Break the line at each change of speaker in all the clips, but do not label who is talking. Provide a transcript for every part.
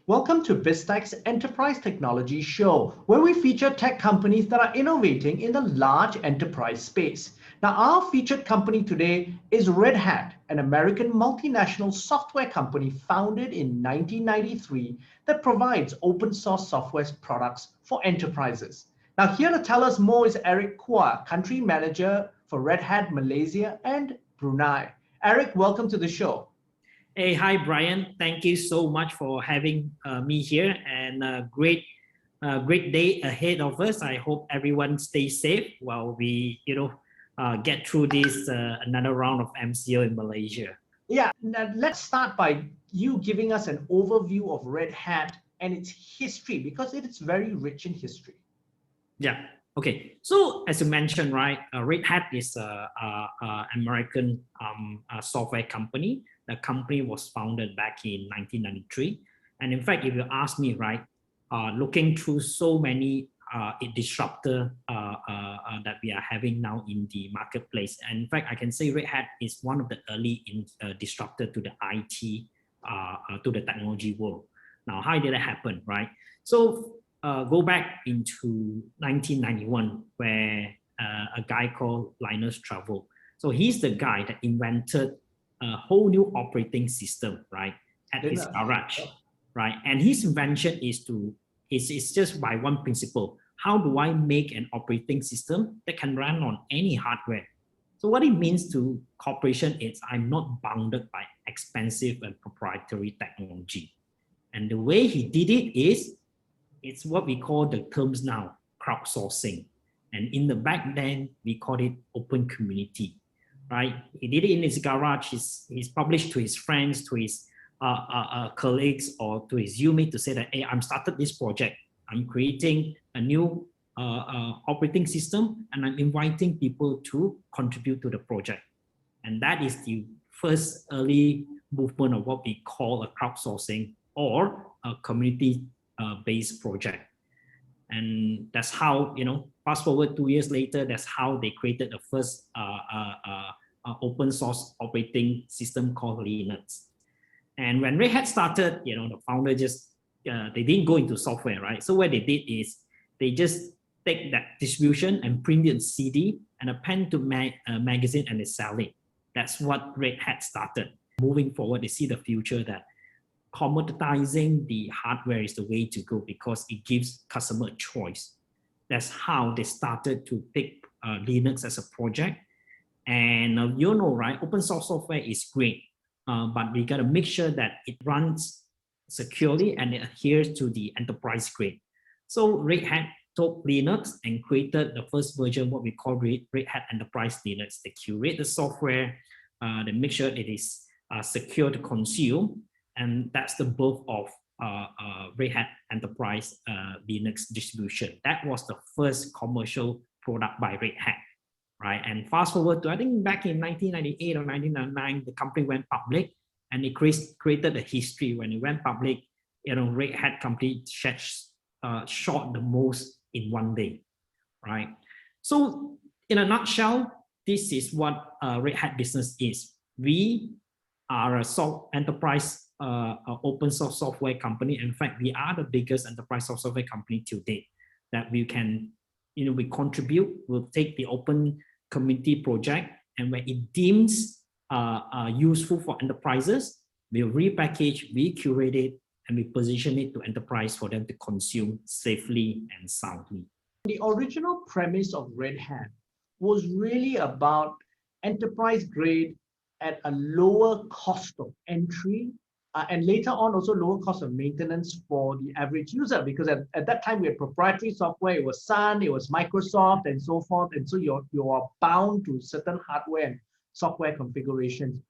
Welcome to Biztech's Enterprise Technology Show, where we feature tech companies that are innovating in the large enterprise space. Now, our featured company today is Red Hat, an American multinational software company founded in 1993 that provides open source software products for enterprises. Now, here to tell us more is Eric Quah, Country Manager for Red Hat Malaysia and Brunei. Eric, welcome to the show.
Hey, hi, Brian. Thank you so much for having me here, and great day ahead of us. I hope everyone stays safe while we, get through this another round of MCO in Malaysia.
Yeah, now let's start by you giving us an overview of Red Hat and its history, because it is very rich in history.
Yeah. Okay. So as you mentioned, right, Red Hat is a American software company. The company was founded back in 1993, and in fact, if you ask me, right, looking through so many disruptor that we are having now in the marketplace, and in fact, I can say Red Hat is one of the early disruptor to the IT, to the technology world. Now, how did it happen, right? So go back into 1991, where a guy called Linus Torvalds. So he's the guy that invented a whole new operating system, right, at his garage, right? And his invention is just by one principle: how do I make an operating system that can run on any hardware? So what it means to corporation is I'm not bounded by expensive and proprietary technology. And the way he did it is, it's what we call the terms now, crowdsourcing. And in the back then, we call it open community, right? He did it in his garage. He's published to his friends, to his colleagues, or to his UMate to say that, hey, I'm started this project. I'm creating a new operating system, and I'm inviting people to contribute to the project. And that is the first early movement of what we call a crowdsourcing or a community-based project. And that's how, fast forward 2 years later, that's how they created the first open source operating system called Linux. And when Red Hat started, the founder just, they didn't go into software, right? So what they did is they just take that distribution and print it CD and a pen to magazine, and they sell it. That's what Red Hat started. Moving forward, they see the future that commoditizing the hardware is the way to go, because it gives customer a choice. That's how they started to pick Linux as a project. And right, open source software is great, but we got to make sure that it runs securely and it adheres to the enterprise grade. So Red Hat took Linux and created the first version, what we call Red Hat Enterprise Linux. They curate the software, they make sure it is secure to consume, and that's the birth of Red Hat Enterprise Linux distribution. That was the first commercial product by Red Hat, right? And fast forward to, I think, back in 1998 or 1999, the company went public, and it created a history. When it went public, Red Hat company shot the most in one day, right? So in a nutshell, this is what Red Hat business is. We are a enterprise open source software company. In fact, we are the biggest enterprise software company to date. That we can, we contribute, we'll take the open community project, and when it deems useful for enterprises, we'll repackage, we curate it, and we position it to enterprise for them to consume safely and soundly.
The original premise of Red Hat was really about enterprise grade at a lower cost of entry, and later on also lower cost of maintenance for the average user, because at that time we had proprietary software. It was Sun, it was Microsoft, and so forth, and so you are bound to certain hardware and software configurations.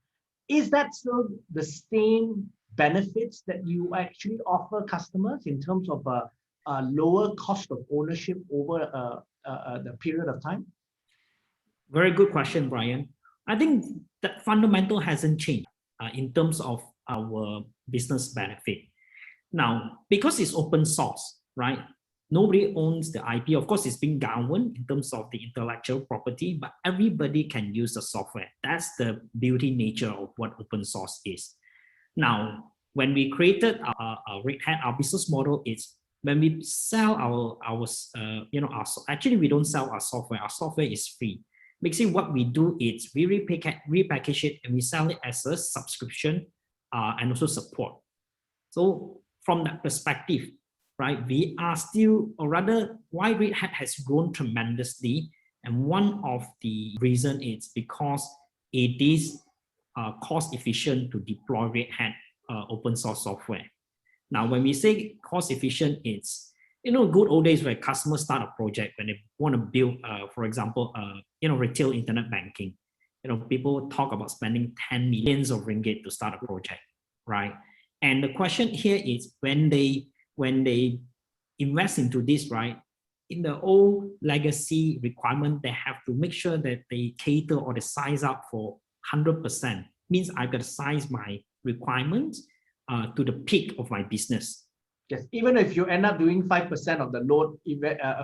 Is that still the same benefits that you actually offer customers in terms of a lower cost of ownership over the period of time?
Very good question, Brian. I think that fundamental hasn't changed in terms of our business benefit. Now, because it's open source, right? Nobody owns the IP. Of course, it's being governed in terms of the intellectual property, but everybody can use the software. That's the beauty nature of what open source is. Now, when we created our Red Hat, our business model is when we sell actually we don't sell our software. Our software is free. Basically, what we do is we repackage it and we sell it as a subscription and also support. So from that perspective, right, we are still, or rather, why Red Hat has grown tremendously, and one of the reason is because it is cost efficient to deploy Red Hat open source software. Now, when we say cost efficient, it's good old days where customers start a project when they want to build, for example, retail internet banking. People talk about spending 10 millions of ringgit to start a project, right? And the question here is when they invest into this, right? In the old legacy requirement, they have to make sure that they cater or they size up for 100%. Means I've got to size my requirements to the peak of my business.
Yes, even if you end up doing 5% of the load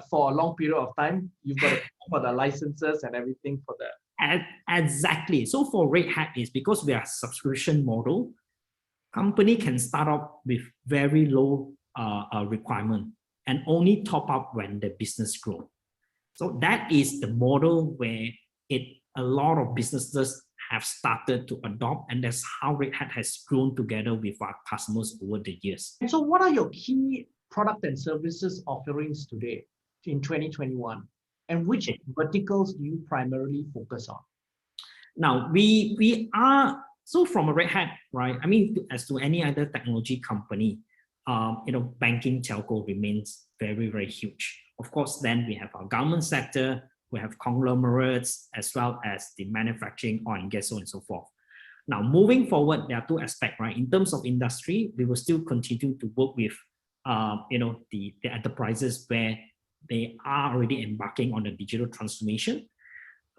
for a long period of time, you've got to pay for the licenses and everything for that.
Exactly. So for Red Hat is because we are a subscription model, company can start up with very low requirement and only top up when the business grows. So that is the model where a lot of businesses have started to adopt, and that's how Red Hat has grown together with our customers over the years.
And so what are your key product and services offerings today in 2021? And which verticals do you primarily focus on?
Now, we are, so from a Red Hat, right? I mean, as to any other technology company, banking telco remains very, very huge. Of course, then we have our government sector, we have conglomerates, as well as the manufacturing, oil and gas, so on and so forth. Now, moving forward, there are two aspects, right? In terms of industry, we will still continue to work with, the enterprises where they are already embarking on the digital transformation.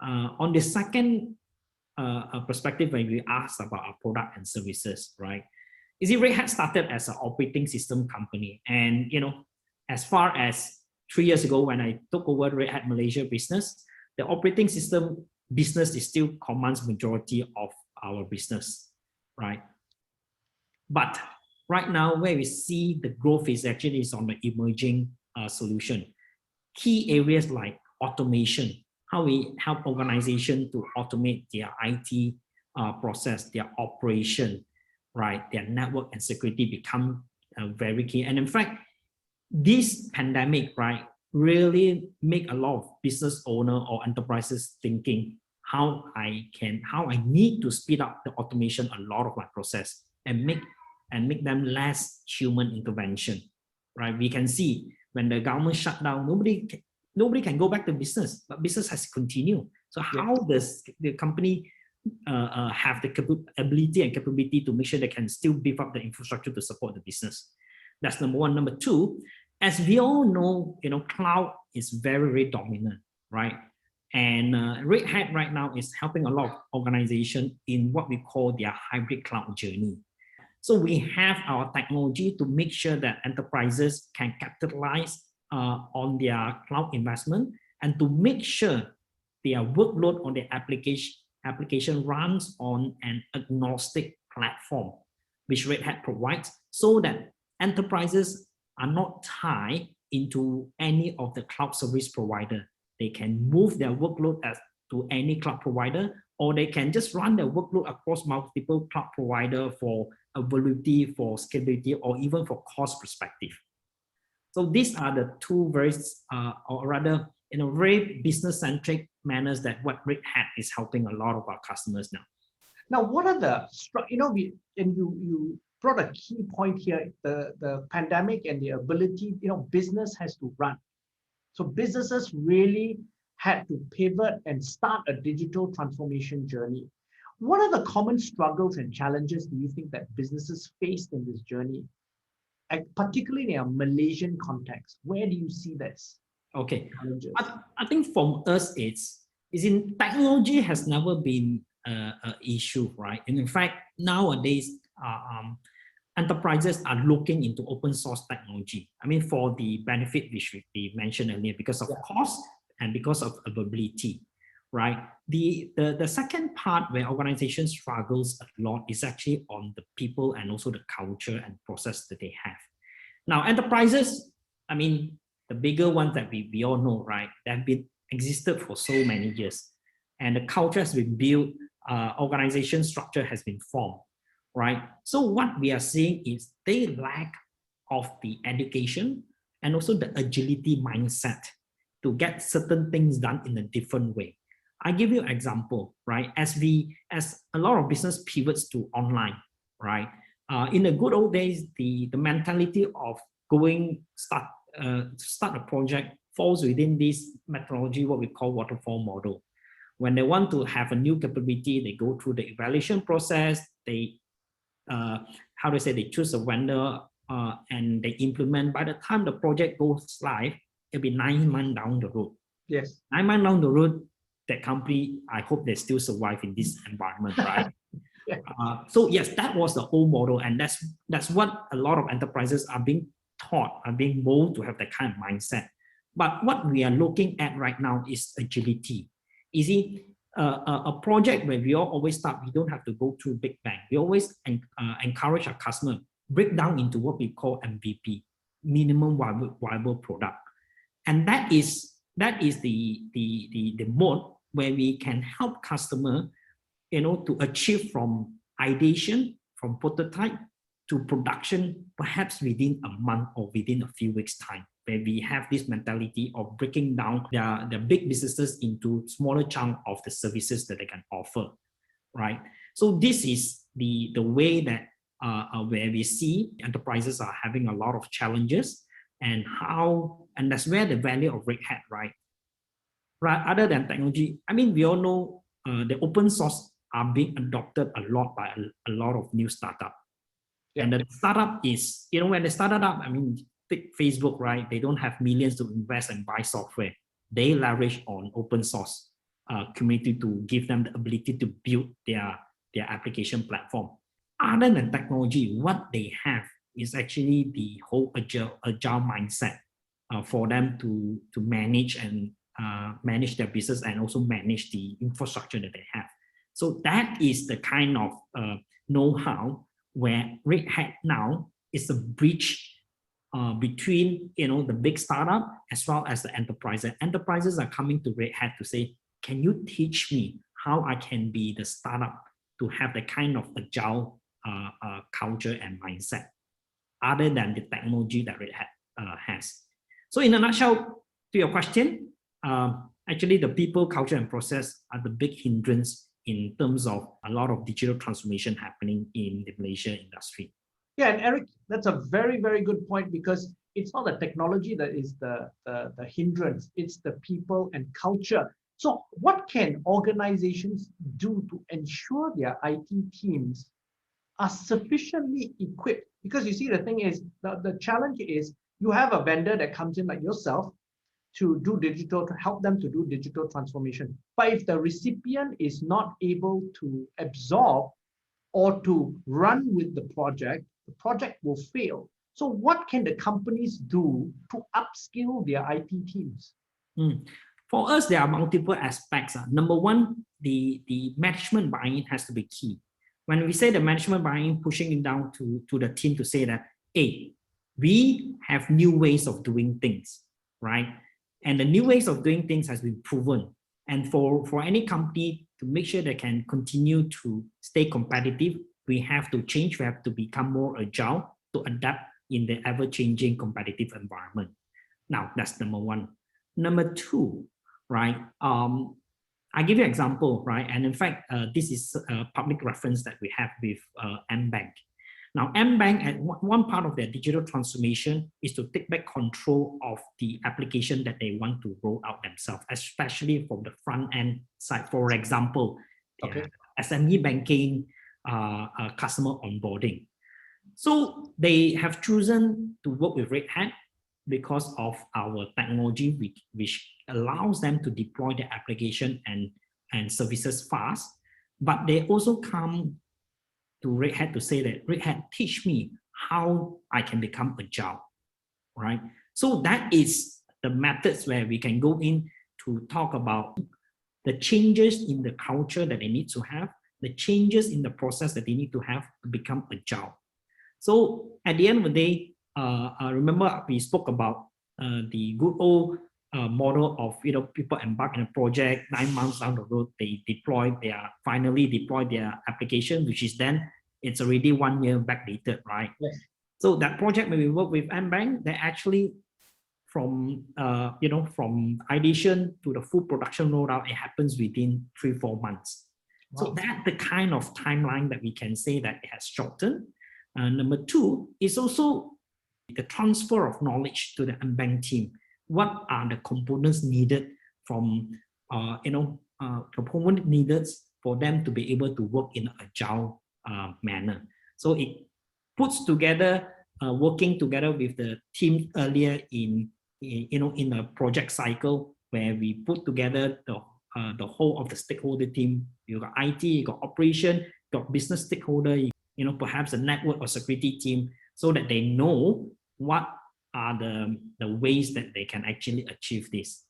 On the second perspective, when we ask about our product and services, right? Red Hat started as an operating system company, and as far as 3 years ago, when I took over Red Hat Malaysia business, the operating system business is still commands majority of our business, right? But right now, where we see the growth is actually on the emerging solution. Key areas like automation, how we help organizations to automate their IT process, their operation, right? Their network and security become very key. And in fact, this pandemic, right, really make a lot of business owner or enterprises thinking how I need to speed up the automation a lot of my process and make them less human intervention, right? We can see when the government shut down, nobody can go back to business, but business has to continue. So how does the company have the ability and capability to make sure they can still beef up the infrastructure to support the business? That's number one. Number two, as we all know, cloud is very, very dominant, right? And Red Hat right now is helping a lot of organizations in what we call their hybrid cloud journey. So we have our technology to make sure that enterprises can capitalize on their cloud investment and to make sure their workload on the application runs on an agnostic platform, which Red Hat provides, so that enterprises are not tied into any of the cloud service provider. They can move their workload to any cloud provider, or they can just run their workload across multiple cloud provider for availability, for scalability, or even for cost perspective. So these are the two very, or rather, in a very business-centric manners that what Red Hat is helping a lot of our customers now.
Now, what are the, you brought a key point here, the pandemic and the ability, business has to run. So businesses really had to pivot and start a digital transformation journey. What are the common struggles and challenges do you think that businesses faced in this journey? And particularly in a Malaysian context, where do you see this?
Okay, I think from us, it's in technology has never been an issue, right? And in fact, nowadays, enterprises are looking into open source technology. I mean, for the benefit which we mentioned earlier, because of cost and because of availability, right? The second part where organization struggles a lot is actually on the people and also the culture and process that they have. Now, enterprises, I mean, the bigger ones that we all know, right? They have been existed for so many years, and the culture has been built, organization structure has been formed, right? So what we are seeing is they lack of the education and also the agility mindset to get certain things done in a different way. I give you an example, right? As a lot of business pivots to online, right? In the good old days, the mentality of start a project falls within this methodology, what we call waterfall model. When they want to have a new capability, they go through the evaluation process. They they choose a vendor and they implement. By the time the project goes live, it'll be 9 months down the road.
Yes.
9 months down the road, that company, I hope they still survive in this environment, right?
Yeah.
So yes, that was the old model, and that's what a lot of enterprises are being taught, are being molded to have that kind of mindset. But what we are looking at right now is agility. You see, a project where we all always start, we don't have to go through big bang. We always encourage our customer break down into what we call MVP, minimum viable product, and that is the mode where we can help customer, to achieve from ideation, from prototype to production, perhaps within a month or within a few weeks' time, where we have this mentality of breaking down the big businesses into smaller chunk of the services that they can offer, right? So this is the way that where we see enterprises are having a lot of challenges, and that's where the value of Red Hat, right? Other than technology, I mean, we all know the open source are being adopted a lot by a lot of new startup. Yeah. And the startup is, when they started up, I mean, take Facebook, right? They don't have millions to invest and buy software. They leverage on open source community to give them the ability to build their application platform. Other than technology, what they have is actually the whole agile mindset for them to manage and manage their business and also manage the infrastructure that they have. So that is the kind of know-how where Red Hat now is a bridge between the big startup as well as the enterprise. Enterprises are coming to Red Hat to say, can you teach me how I can be the startup to have the kind of agile culture and mindset other than the technology that Red Hat has. So in a nutshell, to your question, actually the people, culture, and process are the big hindrance in terms of a lot of digital transformation happening in the Malaysia industry.
Yeah, and Eric, that's a very, very good point, because it's not the technology that is the hindrance, it's the people and culture. So what can organizations do to ensure their IT teams are sufficiently equipped? Because you see, the thing is, the challenge is you have a vendor that comes in like yourself to do digital, to help them to do digital transformation. But if the recipient is not able to absorb or to run with the project will fail. So what can the companies do to upskill their IT teams?
For us, there are multiple aspects. Number one, the management buy-in has to be key. When we say the management buy-in, pushing it down to the team to say that, hey, we have new ways of doing things, right? And the new ways of doing things has been proven. And for any company to make sure they can continue to stay competitive, we have to change, we have to become more agile to adapt in the ever-changing competitive environment. Now, that's number one. Number two, right? I give you an example, right? And in fact, this is a public reference that we have with M-Bank. Now, M-Bank, at one part of their digital transformation is to take back control of the application that they want to roll out themselves, especially from the front end side. For example, SME banking, customer onboarding. So they have chosen to work with Red Hat because of our technology, which allows them to deploy the application and services fast. But they also come to Red Hat to say that, Red Hat, teach me how I can become agile, right? So that is the methods where we can go in to talk about the changes in the culture that they need to have, the changes in the process that they need to have to become agile. So at the end of the day, remember we spoke about the good old model of people embark in a project, 9 months down the road, they finally deploy their application, which is then it's already 1 year backdated, right?
Yes.
So that project when we work with MBank, they actually from from ideation to the full production rollout, it happens within 3-4 months. Wow. So that's the kind of timeline that we can say that it has shortened. Number two is also the transfer of knowledge to the MBank team. What are the components needed from component needed for them to be able to work in an agile manner. So it puts together working together with the team earlier in a project cycle where we put together the whole of the stakeholder team. You got IT, you got operation, you got business stakeholder, perhaps a network or security team, so that they know what are the ways that they can actually achieve this.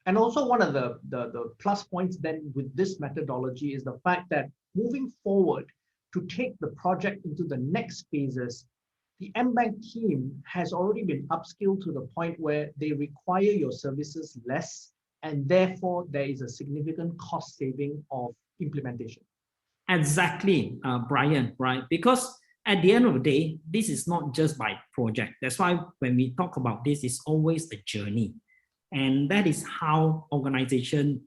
And also one of the plus points then with this methodology is the fact that moving forward to take the project into the next phases, the MBank team has already been upskilled to the point where they require your services less, and therefore there is a significant cost saving of implementation.
Exactly, Brian, right? Because at the end of the day, this is not just by project. That's why when we talk about this, it's always a journey. And that is how organizations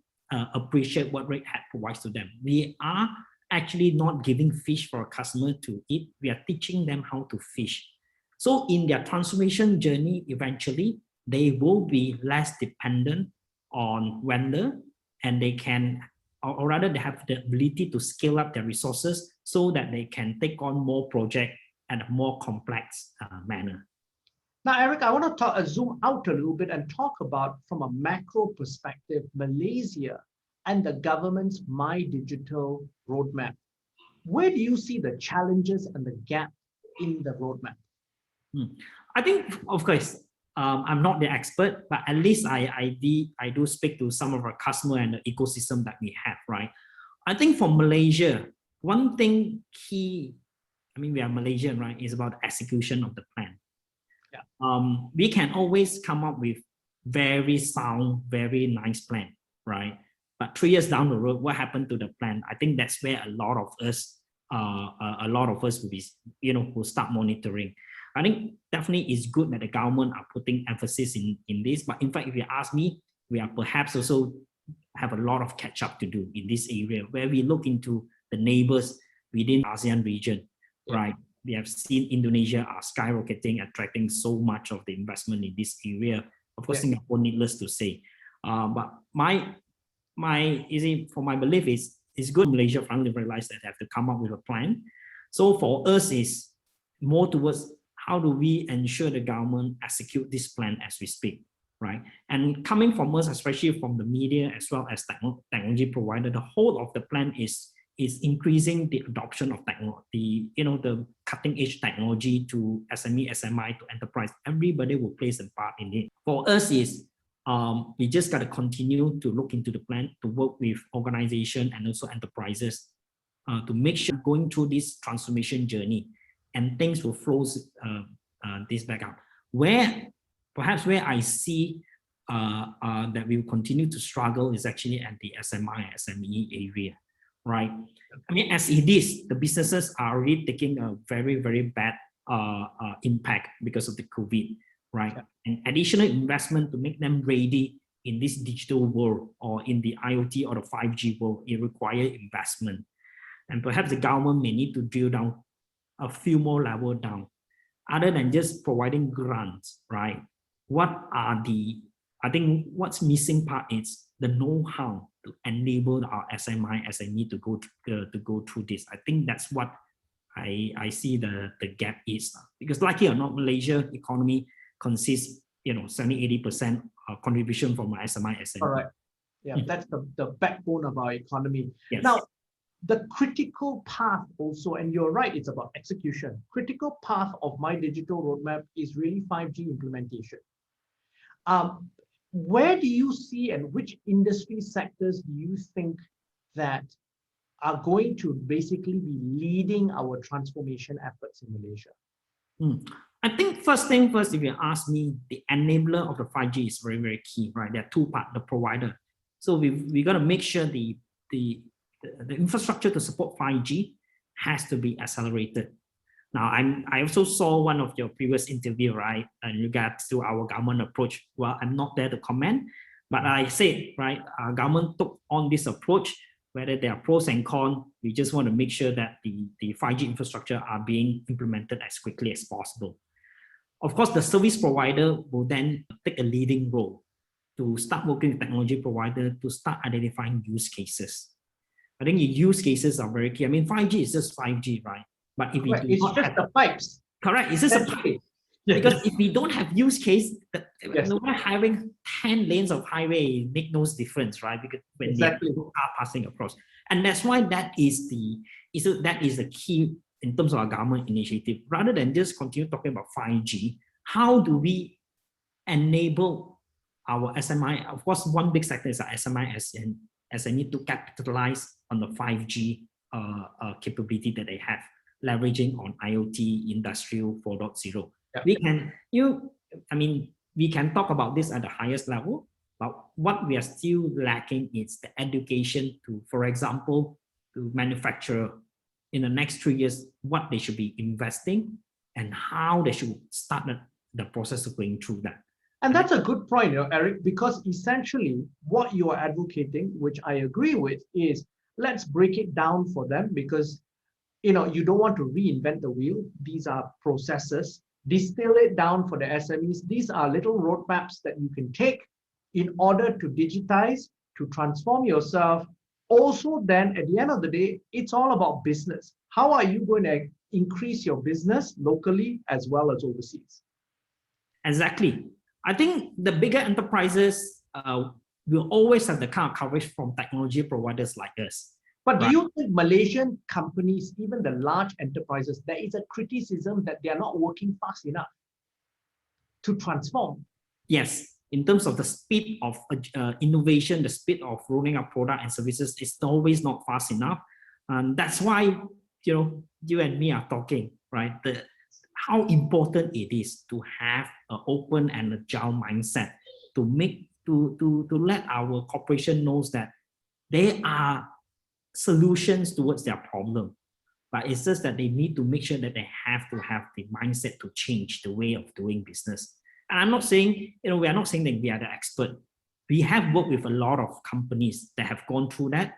appreciate what Red Hat provides to them. We are actually not giving fish for a customer to eat. We are teaching them how to fish. So in their transformation journey, eventually, they will be less dependent on vendor, and they can, or rather they have the ability to scale up their resources so that they can take on more projects at a more complex manner.
Now, Eric, I want to zoom out a little bit and talk about, from a macro perspective, Malaysia and the government's MyDIGITAL roadmap. Where do you see the challenges and the gap in the roadmap?
I think, of course, I'm not the expert, but at least I do speak to some of our customers and the ecosystem that we have, right? I think for Malaysia, one thing key, we are Malaysian, right, is about the execution of the plan. Yeah. We can always come up with very sound, very nice plan, right? But 3 years down the road, what happened to the plan? I think that's where a lot of us will be, will start monitoring. I think definitely it's good that the government are putting emphasis in this. But in fact, if you ask me, we are perhaps also have a lot of catch up to do in this area, where we look into the neighbors within the ASEAN region, right? We have seen Indonesia are skyrocketing, attracting so much of the investment in this area. Of course, Singapore, needless to say. But for my belief is, it's good Malaysia finally realized that they have to come up with a plan. So for us is more towards how do we ensure the government execute this plan as we speak, right? And coming from us, especially from the media as well as technology provider, the whole of the plan is increasing the adoption of technology, the cutting edge technology to SME, SMI, to enterprise. Everybody will play a part in it. For us is, we just got to continue to look into the plan, to work with organizations and also enterprises to make sure going through this transformation journey, and things will flow this back out. Perhaps where I see that we will continue to struggle is actually at the SMI, SME area, right? As it is, the businesses are already taking a very, very bad impact because of the COVID, right? And additional investment to make them ready in this digital world or in the IoT or the 5G world, it requires investment. And perhaps the government may need to drill down a few more levels down, other than just providing grants, right? I think what's missing part is the know-how to enable our SMI, SME to go through this. I think that's what I see the gap is, because like it or not, Malaysia economy consists 70-80% contribution from our SMI, SME.
All right. Yeah, that's the backbone of our economy.
Yes.
Now, the critical path also, and you're right, it's about execution. Critical path of MyDIGITAL roadmap is really 5G implementation. where do you see and which industry sectors do you think that are going to basically be leading our transformation efforts in Malaysia?
I think first thing first, if you ask me, the enabler of the 5G is very, very key, right? There are two parts, the provider. So we got to make sure the infrastructure to support 5G has to be accelerated. Now, I also saw one of your previous interview, right, in regards to our government approach. Well, I'm not there to comment, but I said, right, our government took on this approach, whether there are pros and cons. We just want to make sure that the 5G infrastructure are being implemented as quickly as possible. Of course, the service provider will then take a leading role to start working with technology provider to start identifying use cases. I think the use cases are very key. I mean, 5G is just 5G, right? But if we do
It's
not
just
have
the pipes.
correct, it's just a pipe.
Yes.
Because if we don't have use case,
Yes.
having 10 lanes of highway make no difference, right? Because when
Exactly.
the car passing across, and that's why that is the key in terms of our government initiative. Rather than just continue talking about 5G, how do we enable our SMI? Of course, one big sector is our SMI as I need to capitalize on the 5G capability that they have, leveraging on IoT, Industrial 4.0. Yeah. We can talk about this at the highest level, but what we are still lacking is the education to, for example, to manufacture in the next 3 years, what they should be investing and how they should start the process of going through that.
And that's a good point, Eric, because essentially what you are advocating, which I agree with, is let's break it down for them, because you don't want to reinvent the wheel. These are processes. Distill it down for the SMEs. These are little roadmaps that you can take in order to digitize, to transform yourself. Also, then at the end of the day, it's all about business. How are you going to increase your business locally as well as overseas?
Exactly. I think the bigger enterprises will always have the kind of coverage from technology providers like us.
But do you think Malaysian companies, even the large enterprises, there is a criticism that they are not working fast enough to transform?
Yes, in terms of the speed of innovation, the speed of rolling out product and services is always not fast enough. And that's why you and me are talking, right? How important it is to have an open and agile mindset to let our corporation knows that they are solutions towards their problem, but it's just that they need to make sure that they have to have the mindset to change the way of doing business. And I'm not saying, we are not saying that we are the expert. We have worked with a lot of companies that have gone through that,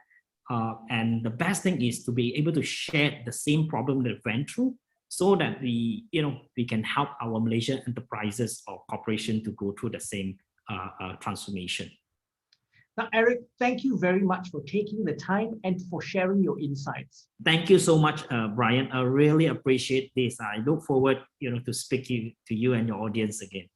and the best thing is to be able to share the same problem that we went through, so that we can help our Malaysian enterprises or corporation to go through the same transformation.
Now, Eric, thank you very much for taking the time and for sharing your insights.
Thank you so much, Brian. I really appreciate this. I look forward, to speaking to you and your audience again.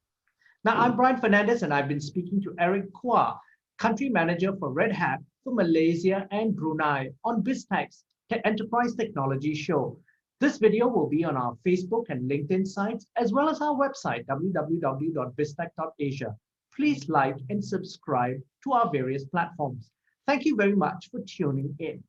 Now, I'm Brian Fernandez, and I've been speaking to Eric Quah, Country Manager for Red Hat for Malaysia and Brunei on Biztech's Enterprise Technology Show. This video will be on our Facebook and LinkedIn sites, as well as our website, www.biztech.asia. Please like and subscribe to our various platforms. Thank you very much for tuning in.